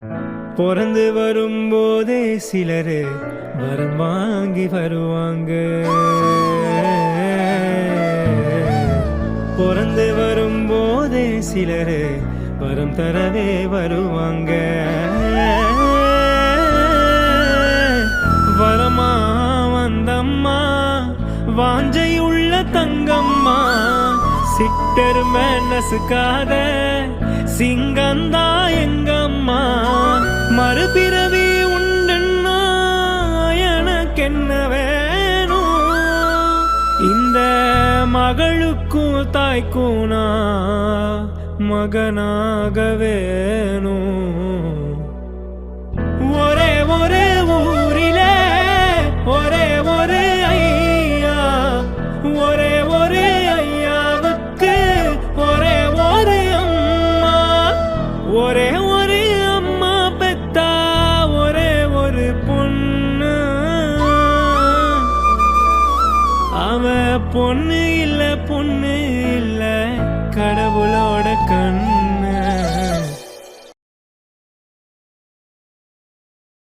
பிறந்து வரும்போதே சிலரு வரம் வாங்கி வருவாங்க. பிறந்து வரும்போதே சிலரு வரம் தரவே வருவாங்க. வரமா வந்தம்மா வாஞ்சையுள்ள தங்கம்மா, சிட்டர் நசுக்காத சிங்கந்தா எங்கம்மா. மறுபிறவி உண்டுன்னா எனக்கென்ன வேணும், இந்த மகளுக்கும் தாய்க்கும் நான் மகனாக வேணும். ஒரே ஒரே ஊரிலே ஒரே ஒரே ஐயா, ஒரே ஒரே ஐயாவுக்கு ஒரே ஒரே அம்மா. ஒரே ஒரே அம்மா பெத்தா ஒரே ஒரு பொண்ணு. அவ பொண்ணு இல்ல பொண்ணு இல்ல கடவுளோட